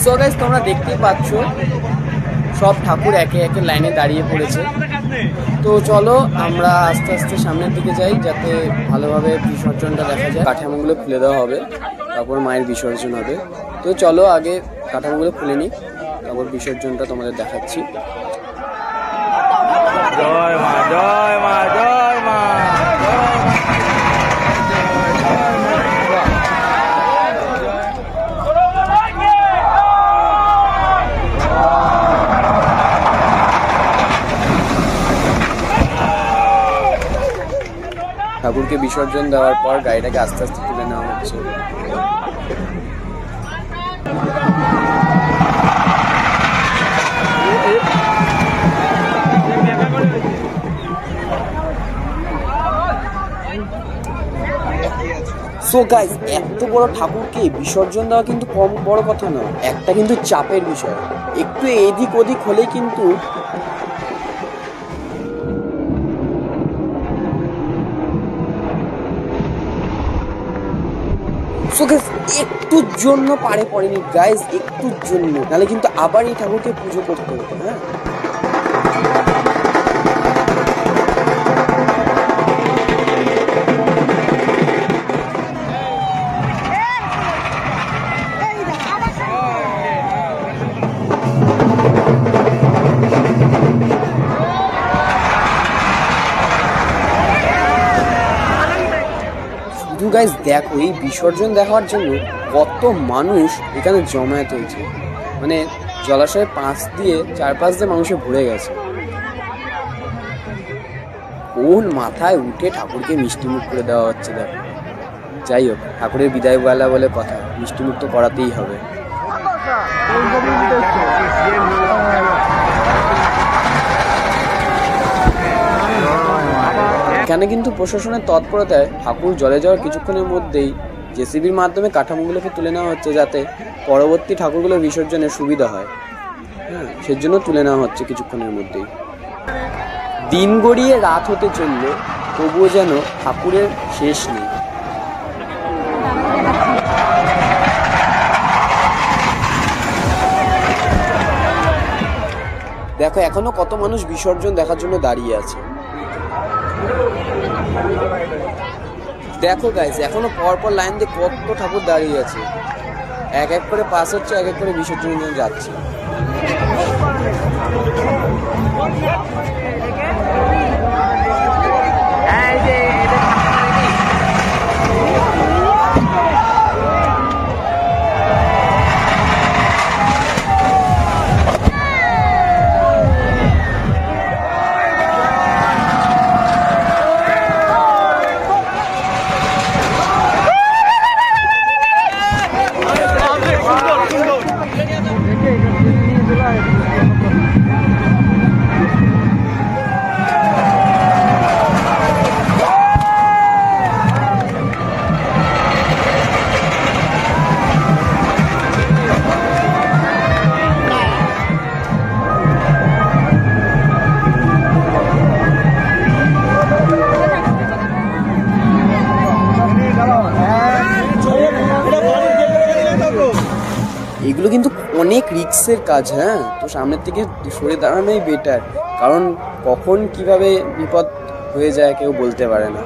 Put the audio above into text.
So guys তোমরা দেখতেই পাচ্ছ সব ঠাকুর একে একে লাইনে দাঁড়িয়ে পড়েছে। তো চলো আমরা আস্তে আস্তে সামনের দিকে যাই যাতে ভালোভাবে বিসর্জনটা দেখা যায়। কাঠামোগুলো খুলে দেওয়া হবে, তারপর মায়ের বিসর্জন হবে। তো চলো আগে কাঠামোগুলো খুলে নিই, তারপর বিসর্জনটা তোমাদের দেখাচ্ছি। জয় মা, জয় মা, জয় মা। ঠাকুরকে বিসর্জন দেওয়ার পর গাড়িটাকে আস্তে আস্তে তুলে নেওয়া হচ্ছে। সো গাইস এত বড় ঠাকুরকে বিসর্জন দেওয়া কিন্তু কম বড় কথা নয়, একটা কিন্তু চাপের বিষয়। একটু এদিক ওদিক হলেই কিন্তু একটুর জন্য পারে পড়েনি গাইস, একটুর জন্য, নাহলে কিন্তু আবার এই ঠাকুরকে পুজো করতে হতো। হ্যাঁ গাইস দেখো এই বিসর্জন দেখার জন্য কত মানুষ এখানে জমায়েত হয়েছে, মানে জলাশয়ের পাশ দিয়ে চারপাশ দিয়ে মানুষে ভরে গেছে। কোন মাথায় উঠে ঠাকুরকে মিষ্টিমুখ করে দেওয়া হচ্ছে দেখো। যাই হোক, ঠাকুরের বিদায় বেলা বলে কথা, মিষ্টিমুখ তো করাতেই হবে। এখানে কিন্তু প্রশাসনের তৎপরতায় ঠাকুর জলে যাওয়ার কিছুক্ষণের মধ্যেই জেসিবির মাধ্যমে কাঠামোগুলোকে তুলে নেওয়া হচ্ছে যাতে পরবর্তী ঠাকুরগুলো বিসর্জনের সুবিধা হয়। হ্যাঁ, সেজন্য তুলে নেওয়া হচ্ছে কিছুক্ষণের মধ্যেই। দিন গড়িয়ে রাত হতে চলল, তবুও যেন ঠাকুরের শেষ নেই। দেখো এখনো কত মানুষ বিসর্জন দেখার জন্য দাঁড়িয়ে আছে। দেখো গাইস এখনো পরপর লাইন দিয়ে কত ঠাকুর দাঁড়িয়ে আছে, এক এক করে পাস হচ্ছে, এক এক করে বিসর্জনের জন্য যাচ্ছে। এগুলো কিন্তু অনেক রিস্কের কাজ। হ্যাঁ, তো সামনের থেকে সরে দাঁড়ানোই বেটার, কারণ কখন কিভাবে বিপদ হয়ে যায় কেউ বলতে পারে না।